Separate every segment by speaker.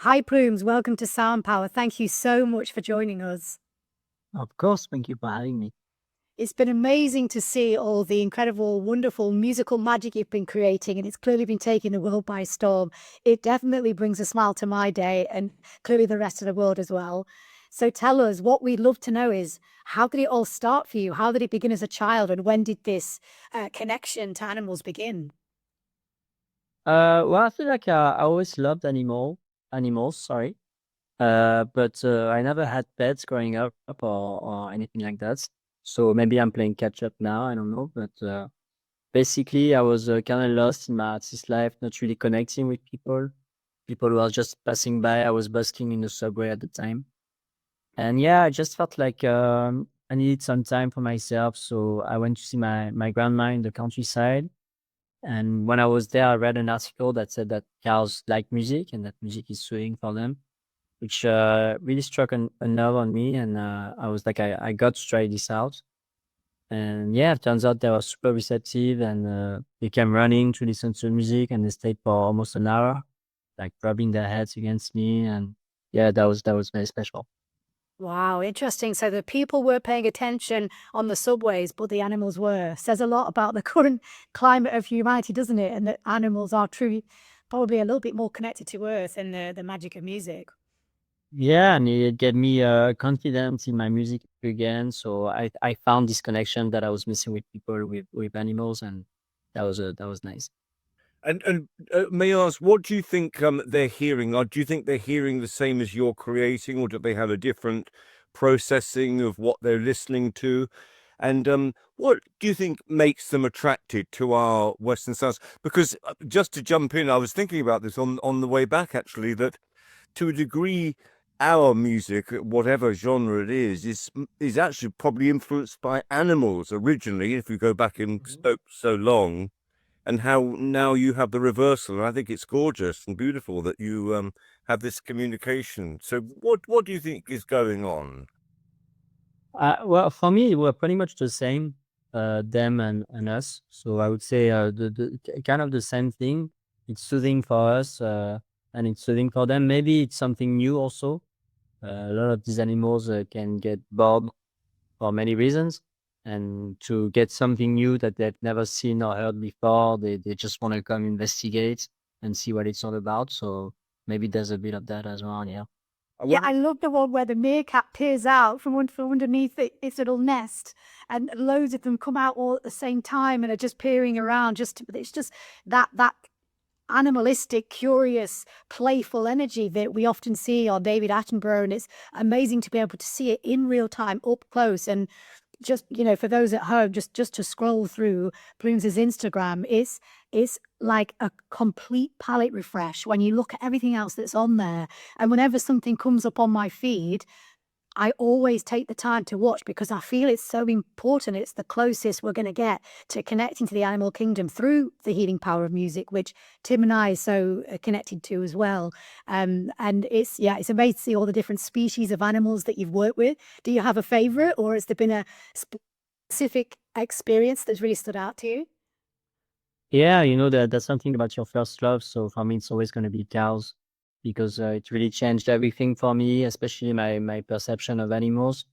Speaker 1: Hi, Plumes. Welcome to SoundPower. Thank you so much for joining us.
Speaker 2: Of course, thank you for having me.
Speaker 1: It's been amazing to see all the incredible, wonderful musical magic you've been creating, and it's clearly been taking the world by storm. It definitely brings a smile to my day and clearly the rest of the world as well. So tell us, what we'd love to know is, how did it all start for you? How did it begin as a child, and when did this connection to animals begin?
Speaker 2: Well, I feel like I always loved animals, sorry. But I never had pets growing up or anything like that. So maybe I'm playing catch up now, I don't know. But basically, I was kind of lost in my artist life, not really connecting with people. People who was just passing by. I was busking in the subway at the time. And yeah, I just felt like I needed some time for myself. So I went to see my grandma in the countryside. And when I was there, I read an article that said that cows like music and that music is soothing for them, which really struck a nerve on me. And I was like, I got to try this out. And yeah, it turns out they were super receptive and they came running to listen to the music and they stayed for almost an hour, like rubbing their heads against me. And yeah, that was very special.
Speaker 1: Wow, interesting. So the people were paying attention on the subways, but the animals were. Says a lot about the current climate of humanity, doesn't it? And that animals are truly probably a little bit more connected to Earth and the magic of music.
Speaker 2: Yeah, and it gave me confidence in my music again. So I found this connection that I was missing with people with animals, and that was nice.
Speaker 3: And may I ask, what do you think they're hearing? Or do you think they're hearing the same as you're creating, or do they have a different processing of what they're listening to? And what do you think makes them attracted to our Western sounds? Because just to jump in, I was thinking about this on the way back, actually, that to a degree, our music, whatever genre it is actually probably influenced by animals originally, if you go back in so long, and how now you have the reversal. And I think it's gorgeous and beautiful that you have this communication. So what do you think is going on?
Speaker 2: Well, for me, we're pretty much the same, them and us. So I would say kind of the same thing. It's soothing for us, and it's soothing for them. Maybe it's something new also. A lot of these animals can get bored for many reasons, and to get something new that they've never seen or heard before, they just want to come investigate and see what it's all about. So maybe there's a bit of that as well. Yeah.
Speaker 1: Yeah,
Speaker 3: Well,
Speaker 1: I love the one where the meerkat peers out from underneath its little nest, and loads of them come out all at the same time and are just peering around. It's just that animalistic, curious, playful energy that we often see on David Attenborough, and it's amazing to be able to see it in real time, up close. And just, for those at home, just to scroll through Blooms's Instagram, it's like a complete palette refresh when you look at everything else that's on there. And whenever something comes up on my feed, I always take the time to watch because I feel it's so important. It's the closest we're going to get to connecting to the animal kingdom through the healing power of music, which Tim and I are so connected to as well. And it's amazing to see all the different species of animals that you've worked with. Do you have a favorite, or has there been a specific experience that's really stood out to you?
Speaker 2: Yeah, that's something about your first love. So for me, it's always going to be cows because it really changed everything for me, especially my perception of animals.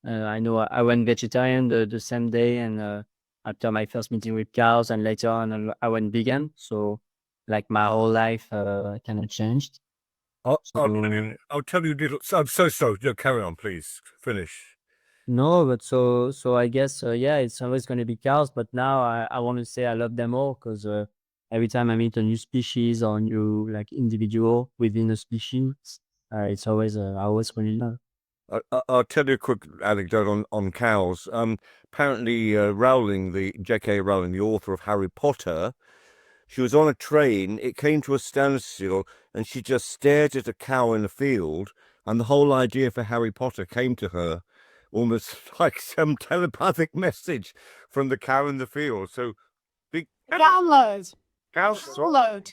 Speaker 2: I know I went vegetarian the same day, and after my first meeting with cows, and later on I went vegan. So like my whole life kind of changed. So
Speaker 3: I'll tell you little. I'm so sorry. No, carry on, please. Finish.
Speaker 2: no, but so I guess yeah, it's always going to be cows. But now I want to say I love them all because every time I meet a new species or new like individual within a species, it's always I always really love.
Speaker 3: I'll tell you a quick anecdote on cows. Apparently, Rowling, the J.K. Rowling, the author of Harry Potter, she was on a train. It came to a standstill, and she just stared at a cow in a field. And the whole idea for Harry Potter came to her, almost like some telepathic message from the cow in the field. So big
Speaker 1: Download.
Speaker 3: cows.
Speaker 1: Download.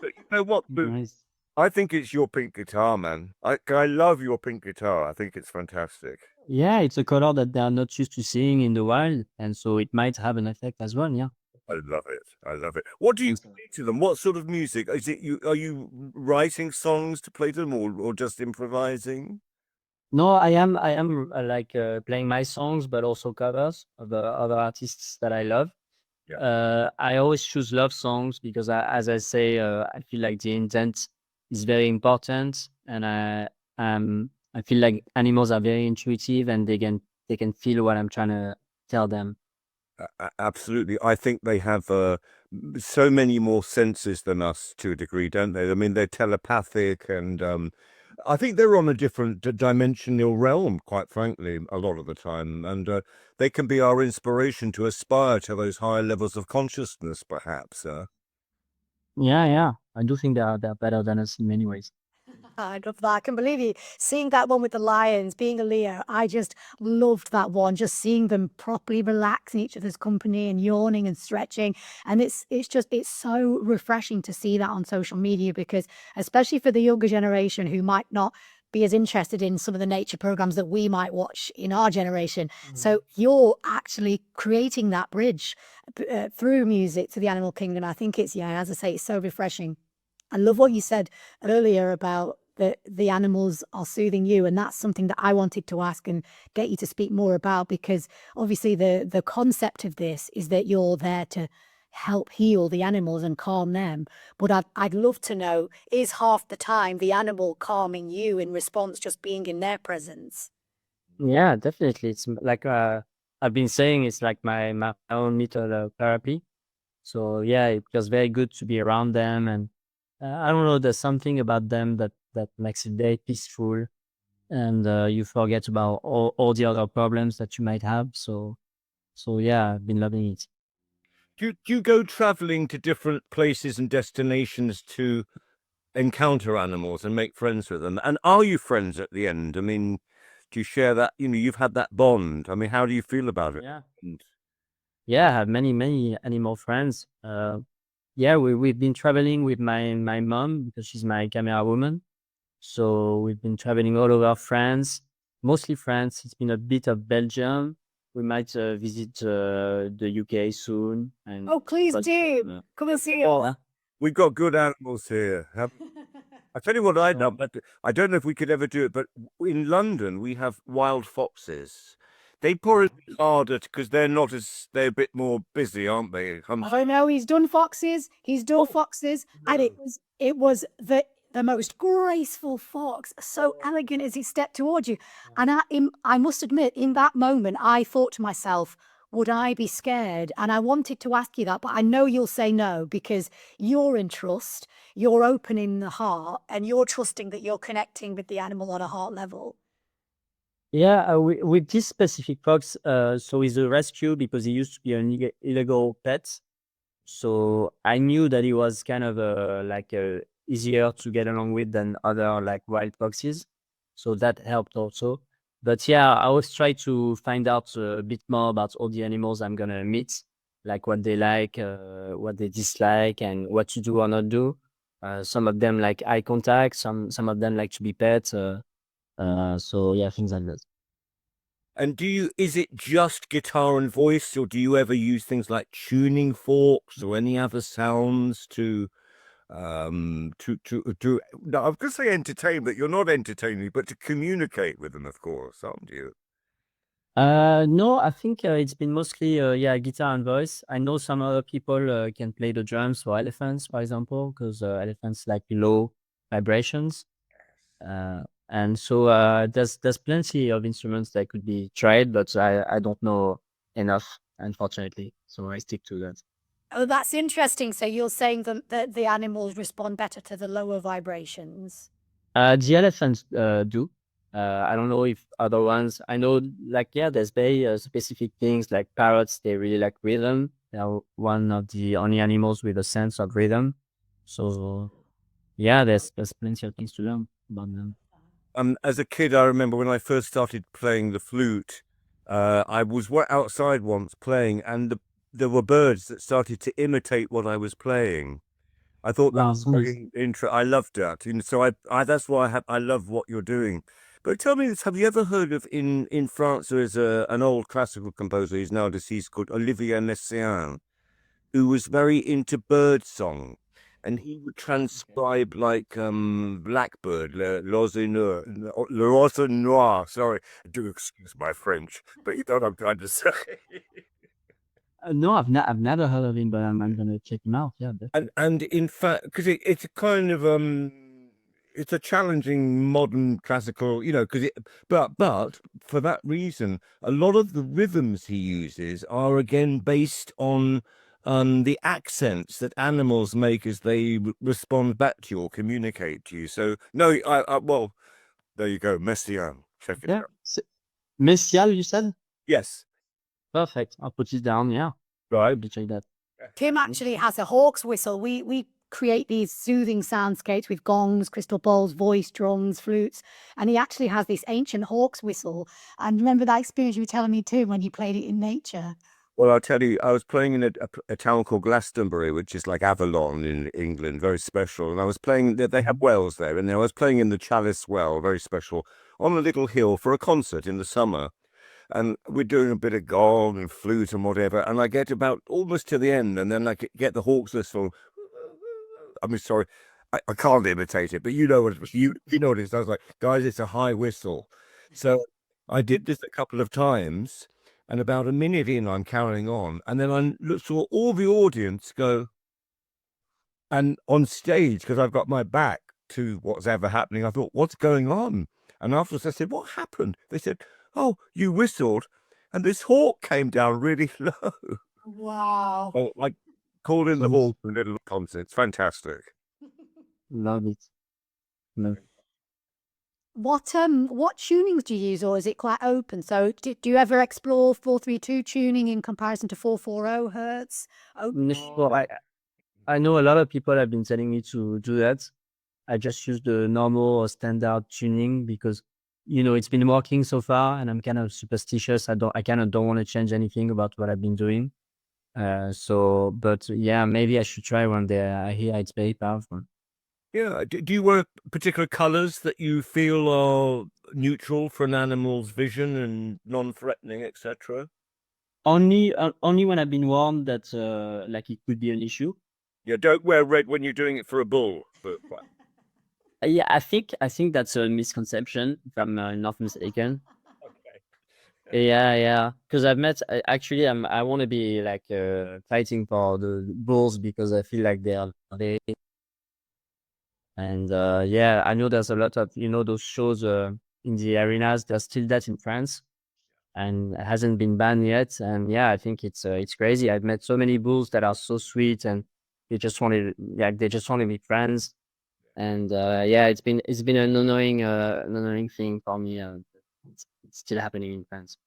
Speaker 3: But you know what, Boo?
Speaker 2: Nice.
Speaker 3: I think it's your pink guitar, man. I love your pink guitar. I think it's fantastic.
Speaker 2: Yeah, it's a color that they are not used to seeing in the wild, and so it might have an effect as well. Yeah.
Speaker 3: I love it. I love it. What do you
Speaker 2: Thanks a lot.
Speaker 3: play to them? What sort of music is it? Are you writing songs to play to them, or just improvising?
Speaker 2: No, I am like playing my songs, but also covers of the other artists that I love.
Speaker 3: Yeah.
Speaker 2: I always choose love songs because, as I say, I feel like the intent is very important, and I feel like animals are very intuitive, and they can feel what I'm trying to tell them.
Speaker 3: Absolutely. I think they have so many more senses than us to a degree, don't they? I mean, they're telepathic, and I think they're on a different dimensional realm, quite frankly, a lot of the time. And they can be our inspiration to aspire to those higher levels of consciousness, perhaps.
Speaker 2: Yeah, I do think they're better than us in many ways.
Speaker 1: I love that. I can believe you. Seeing that one with the lions, being a Leo, I just loved that one. Just seeing them properly relax in each other's company and yawning and stretching. And it's so refreshing to see that on social media, because especially for the younger generation who might not be as interested in some of the nature programs that we might watch in our generation. So you're actually creating that bridge through music to the animal kingdom. I think it's, yeah, as I say, it's so refreshing. I love what you said earlier about the animals are soothing you, and that's something that I wanted to ask and get you to speak more about, because obviously the concept of this is that you're there to help heal the animals and calm them. But I'd love to know, is half the time the animal calming you in response just being in their presence?
Speaker 2: Yeah, definitely. It's like I've been saying, it's like my own little therapy. So yeah, it was very good to be around them, and I don't know, there's something about them that makes it very peaceful, and you forget about all the other problems that you might have. So yeah, I've been loving it.
Speaker 3: Do you go traveling to different places and destinations to encounter animals and make friends with them? And are you friends at the end? I mean, do you share that? You've had that bond. I mean, how do you feel about it?
Speaker 2: Yeah, I have many animal friends. Yeah, we've been traveling with my mom because she's my camera woman. So we've been traveling all over France, mostly France. It's been a bit of Belgium. We might visit the UK soon. And
Speaker 1: Oh, please do. Come and see us.
Speaker 3: We've got good animals here. I tell you what I'd love, but I don't know if we could ever do it. But in London, we have wild foxes. They pour it harder because they're a bit more busy, aren't they?
Speaker 1: I know he's done foxes. He's done foxes, and it was the most graceful fox, so elegant as he stepped towards you. And I must admit, in that moment, I thought to myself, would I be scared? And I wanted to ask you that, but I know you'll say no, because you're in trust, you're opening the heart, and you're trusting that you're connecting with the animal on a heart level.
Speaker 2: Yeah, with this specific fox, so he's a rescue because he used to be an illegal pet. So I knew that he was kind of easier to get along with than other like wild foxes. So that helped also. But yeah, I always try to find out a bit more about all the animals I'm gonna meet, like what they like, what they dislike, and what to do or not do. Some of them like eye contact, some of them like to be pets. So yeah, things like that.
Speaker 3: And is it just guitar and voice, or do you ever use things like tuning forks or any other sounds to no, I was gonna say entertain, but you're not entertaining, but to communicate with them, of course, aren't you?
Speaker 2: No, I think it's been mostly yeah, guitar and voice. I know some other people can play the drums for elephants, for example, because elephants like low vibrations. And so there's plenty of instruments that could be tried, but I don't know enough, unfortunately. So I stick to that.
Speaker 1: Oh, that's interesting. So you're saying that the animals respond better to the lower vibrations?
Speaker 2: The elephants do. I don't know if other ones. I know, like, yeah, there's very specific things like parrots. They really like rhythm. They are one of the only animals with a sense of rhythm. So yeah, there's plenty of things to learn about them.
Speaker 3: As a kid, I remember when I first started playing the flute, I was outside once playing, and there were birds that started to imitate what I was playing. I thought that
Speaker 2: Wow,
Speaker 3: was very interesting. I loved that. So that's why I love what you're doing. But tell me this, have you ever heard of in France there is an old classical composer, he's now deceased, called Olivier Messiaen, who was very into bird song, and he would transcribe like blackbird, l'oiseau noir. Sorry, do excuse my French, but you know what I'm trying to say.
Speaker 2: No, I've never heard of him, but I'm gonna check him out. Yeah, definitely.
Speaker 3: And in fact, because it's a kind of it's a challenging modern classical, you know, because but for that reason, a lot of the rhythms he uses are again based on the accents that animals make as they respond back to you or communicate to you. So no, well, there you go, Messiaen. Check it
Speaker 2: Yeah,
Speaker 3: out.
Speaker 2: Messial, you said?
Speaker 3: Yes,
Speaker 2: Perfect. I'll put it down. Yeah,
Speaker 3: right.
Speaker 2: I'll check that.
Speaker 1: Kim actually has a hawk's whistle. We create these soothing soundscapes with gongs, crystal bowls, voice drums, flutes, and he actually has this ancient hawk's whistle. And remember that experience you were telling me too when you played it in nature.
Speaker 3: Well, I'll tell you, I was playing in a town called Glastonbury, which is like Avalon in England, very special. And I was playing, they have wells there, and I was playing in the Chalice Well, very special, on a little hill for a concert in the summer. And we're doing a bit of gong and flute and whatever. And I get about almost to the end, and then I get the hawk's whistle. I mean, sorry, I can't imitate it, but you know what you know what it is. I was like, guys, it's a high whistle. So I did this a couple of times, and about a minute in, I'm carrying on, and then I saw all the audience go, and on stage, because I've got my back to what's ever happening, I thought, what's going on? And afterwards I said, what happened? They said, oh, you whistled, and this hawk came down really low.
Speaker 1: Wow.
Speaker 3: Oh, like called in the hawk for a little concert. It's fantastic.
Speaker 2: Love it. Love it.
Speaker 1: What tunings do you use, or is it quite open? So do you ever explore 432 tuning in comparison to 440 hertz?
Speaker 2: Well, I know a lot of people have been telling me to do that. I just use the normal or standard tuning because, you know, it's been working so far, and I'm kind of superstitious. I kind of don't want to change anything about what I've been doing. But yeah, maybe I should try one day. I hear it's very powerful.
Speaker 3: Yeah. Do you wear particular colors that you feel are neutral for an animal's vision and non-threatening, etc.?
Speaker 2: Only when I've been warned that like it could be an issue.
Speaker 3: Yeah, don't wear red when you're doing it for a bull. But
Speaker 2: Yeah, I think that's a misconception, if I'm not mistaken.
Speaker 3: okay.
Speaker 2: Yeah. Because I've met actually, I want to be like fighting for the bulls because I feel like they are very. And yeah, I know there's a lot of those shows in the arenas. There's still that in France, and it hasn't been banned yet. And yeah, I think it's crazy. I've met so many bulls that are so sweet, and they just want to be friends. And yeah, it's been an annoying thing for me. It's still happening in France.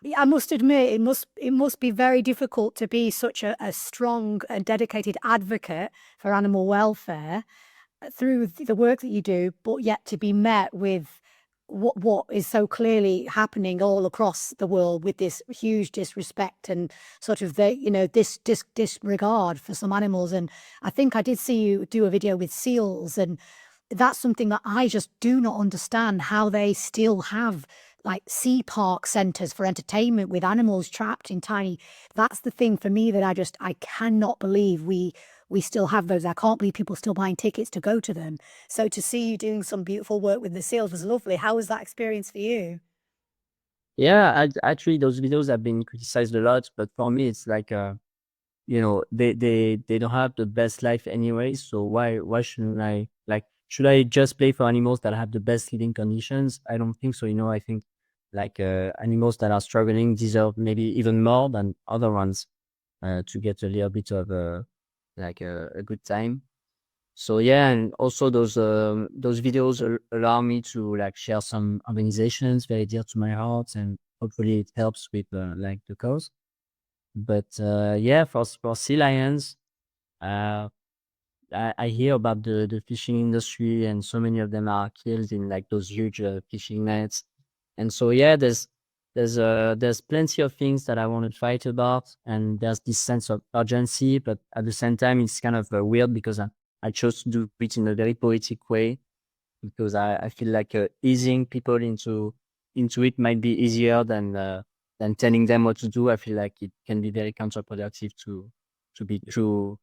Speaker 1: Yeah, I must admit, it must be very difficult to be such a strong and dedicated advocate for animal welfare through the work that you do, but yet to be met with what is so clearly happening all across the world with this huge disrespect and sort of this disregard for some animals. And I think I did see you do a video with seals, and that's something that I just do not understand, how they still have like sea park centers for entertainment with animals trapped in tiny. That's the thing for me that I cannot believe we still have those. I can't believe people still buying tickets to go to them. So to see you doing some beautiful work with the seals was lovely. How was that experience for you?
Speaker 2: Yeah, actually, those videos have been criticized a lot, but for me, it's like they don't have the best life anyway. So why shouldn't I like? Should I just play for animals that have the best living conditions? I don't think so. I think like animals that are struggling deserve maybe even more than other ones to get a little bit of a good time. So yeah, and also those videos allow me to like share some organizations very dear to my heart, and hopefully it helps with like the cause. But yeah, for sea lions, uh, I hear about the fishing industry, and so many of them are killed in like those huge fishing nets. And so yeah, there's plenty of things that I want to fight about, and there's this sense of urgency, but at the same time, it's kind of weird because I chose to do it in a very poetic way, because I feel like easing people into it might be easier than telling them what to do. I feel like it can be very counterproductive to be true.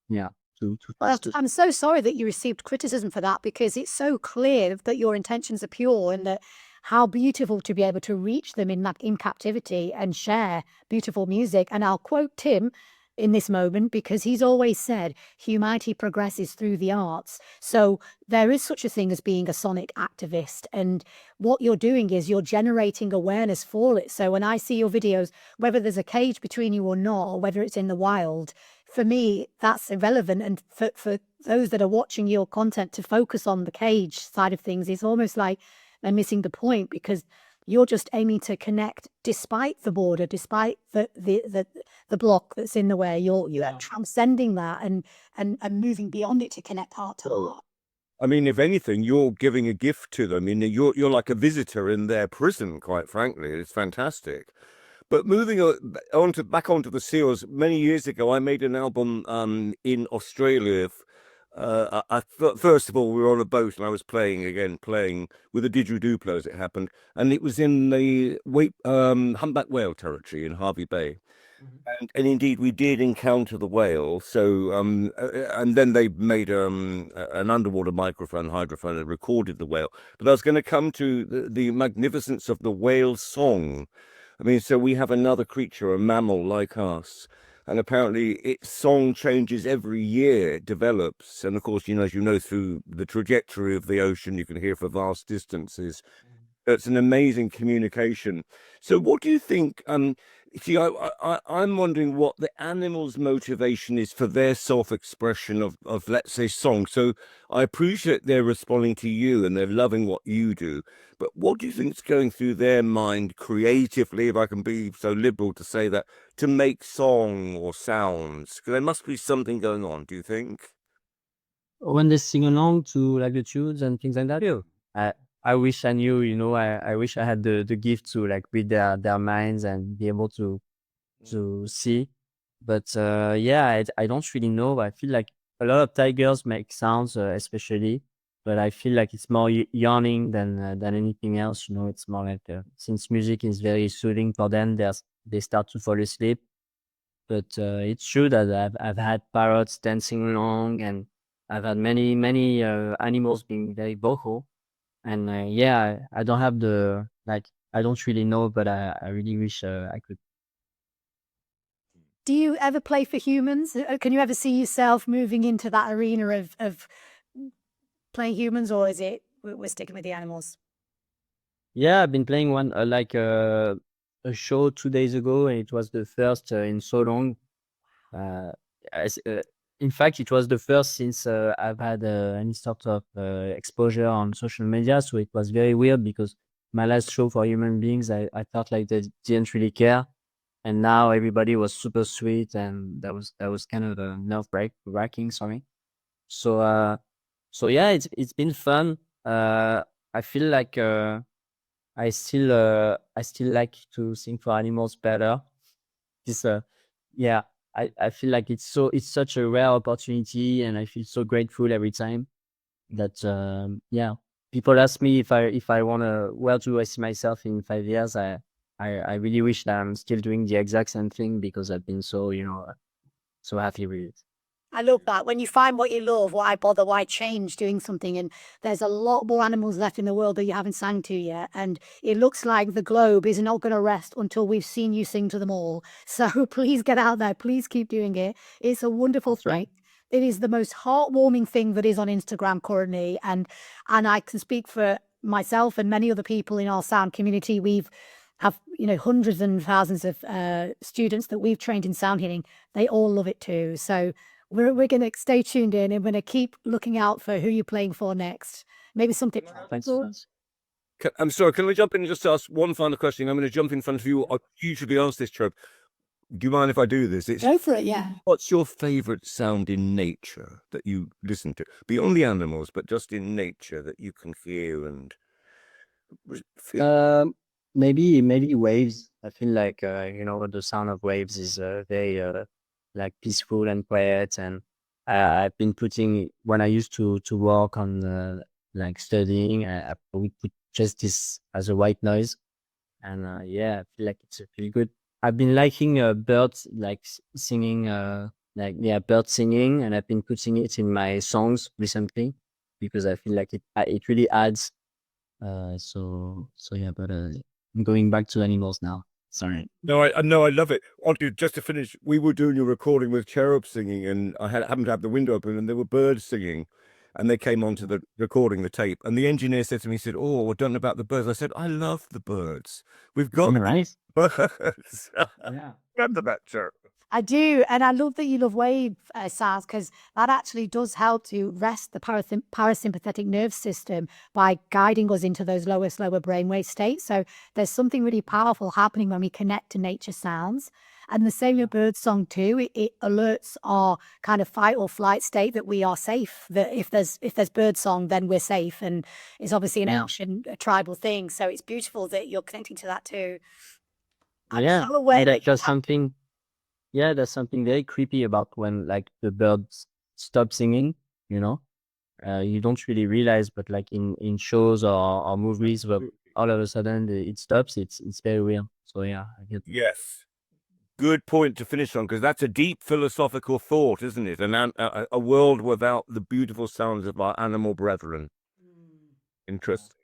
Speaker 2: Yeah, to
Speaker 1: Well, I'm so sorry that you received criticism for that, because it's so clear that your intentions are pure, and that how beautiful to be able to reach them in captivity and share beautiful music. And I'll quote Tim in this moment, because he's always said humanity progresses through the arts. So there is such a thing as being a sonic activist, and what you're doing is you're generating awareness for it. So when I see your videos, whether there's a cage between you or not, or whether it's in the wild, for me, that's irrelevant. And for those that are watching your content to focus on the cage side of things, it's almost like they're missing the point, because you're just aiming to connect despite the border, despite the block that's in the way. You're transcending that and moving beyond it to connect heart to heart.
Speaker 3: I mean, if anything, you're giving a gift to them. I mean, you're like a visitor in their prison, quite frankly. It's fantastic. But moving back onto the Seals, many years ago, I made an album in Australia. First of all, we were on a boat and I was playing with a didgeridoo, as it happened, and it was in the humpback whale territory in Hervey Bay. And indeed, we did encounter the whale. So, and then they made an underwater hydrophone, and recorded the whale. But I was going to come to the magnificence of the whale song. I mean, so we have another creature, a mammal like us, and apparently its song changes every year, it develops. And of course, as you know, through the trajectory of the ocean, you can hear for vast distances. It's an amazing communication. So what do you think? See, I'm wondering what the animal's motivation is for their self-expression of, let's say, song. So I appreciate they're responding to you and they're loving what you do. But what do you think is going through their mind creatively, if I can be so liberal to say that, to make song or sounds? Because there must be something going on, do you think?
Speaker 2: when they sing along to like the tunes and things like that. I wish I knew, I wish I had the gift to like read their minds and be able to see. But I don't really know. I feel like a lot of tigers make sounds, especially, but I feel like it's more yawning than anything else. It's more like since music is very soothing for them, they start to fall asleep. But it's true that I've had parrots dancing along, and I've had many animals being very vocal. And I don't have I don't really know, but I really wish I could.
Speaker 1: Do you ever play for humans? Can you ever see yourself moving into that arena of playing humans, or is it we're sticking with the animals?
Speaker 2: Yeah, I've been playing one a show 2 days ago, and it was the first in so long. In fact, it was the first since I've had any sort of exposure on social media. So it was very weird, because my last show for human beings, I felt like they didn't really care, and now everybody was super sweet, and that was kind of nerve-wracking. Sorry. So yeah, it's been fun. I feel like I still like to sing for animals better. This yeah, I feel like it's such a rare opportunity, and I feel so grateful every time that people ask me if I wanna where do I see myself in 5 years. I really wish that I'm still doing the exact same thing, because I've been so happy with it.
Speaker 1: I love that. When you find what you love, why bother, why change doing something? And there's a lot more animals left in the world that you haven't sang to yet. And it looks like the globe is not going to rest until we've seen you sing to them all. So please get out there. Please keep doing it. It's a wonderful
Speaker 2: That's right.
Speaker 1: thing. It is the most heartwarming thing that is on Instagram currently. And I can speak for myself and many other people in our sound community. We've have hundreds and thousands of students that we've trained in sound healing. They all love it too. So we're going to stay tuned in, and we're going to keep looking out for who you're playing for next. Maybe something.
Speaker 2: Thanks.
Speaker 3: I'm sorry, can I jump in and just ask one final question? I'm going to jump in front of you. I usually ask this, Trope. Do you mind if I do this?
Speaker 1: Go for it, yeah.
Speaker 3: What's your favorite sound in nature that you listen to? Beyond the animals, but just in nature that you can hear and feel?
Speaker 2: Maybe waves. I feel like the sound of waves is very like peaceful and quiet. And I've been putting, when I used to work on like studying, I would put just this as a white noise, and I feel like it's really good. I've been liking birds like singing like bird singing, and I've been putting it in my songs recently because I feel like it really adds. So yeah, but I'm going back to animals now. Sorry.
Speaker 3: No, I love it. Just to finish, we were doing a recording with cherubs singing, and I happened to have the window open, and there were birds singing, and they came onto the recording, the tape, and the engineer said to me, he said, "Oh, we're done about the birds." I said, "I love the birds. We've got
Speaker 2: Right?
Speaker 3: birds."
Speaker 2: Yeah.
Speaker 3: Remember that, cherub?
Speaker 1: I do, and I love that you love wave sounds, because that actually does help to rest the parasympathetic nerve system by guiding us into those lower, slower brainwave states. So there's something really powerful happening when we connect to nature sounds. And the same with bird song too. It alerts our kind of fight or flight state that we are safe. That if there's bird song, then we're safe. And it's obviously an ancient tribal thing. So it's beautiful that you're connecting to that too. I'm
Speaker 2: Yeah,
Speaker 1: so aware that
Speaker 2: there's something. Yeah, there's something very creepy about when like the birds stop singing. You know, you don't really realize, but like in shows or movies, where all of a sudden it stops. It's very real. So yeah, I get.
Speaker 3: Yes. Good point to finish on, because that's a deep philosophical thought, isn't it? A world without the beautiful sounds of our animal brethren. Interesting.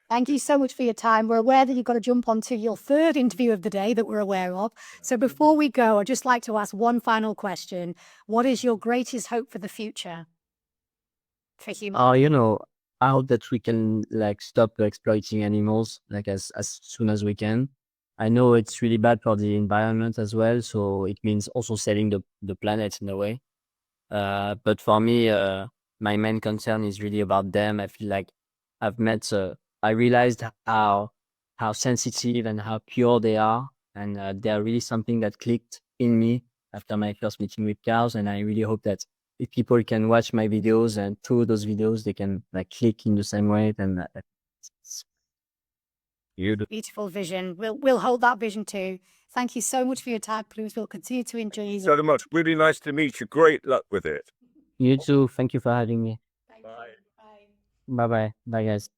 Speaker 1: Thank you so much for your time. We're aware that you've got to jump on to your third interview of the day that we're aware of. So before we go, I'd just like to ask one final question. What is your greatest hope for the future for humanity?
Speaker 2: You know, I hope that we can like stop exploiting animals like as soon as we can. I know it's really bad for the environment as well, so it means also saving the planet in a way. But for me, my main concern is really about them. I feel like I realized how sensitive and how pure they are, and they're really something that clicked in me after my first meeting with cows. And I really hope that if people can watch my videos, and through those videos they can like click in the same way, then it's
Speaker 1: Beautiful vision. We'll hold that vision too. Thank you so much for your time, Plumes. We'll continue to enjoy
Speaker 3: So much. Really nice to meet you. Great luck with it.
Speaker 2: you too. Thank you for having me.
Speaker 1: Thank you. Bye.
Speaker 2: Bye bye. Bye guys.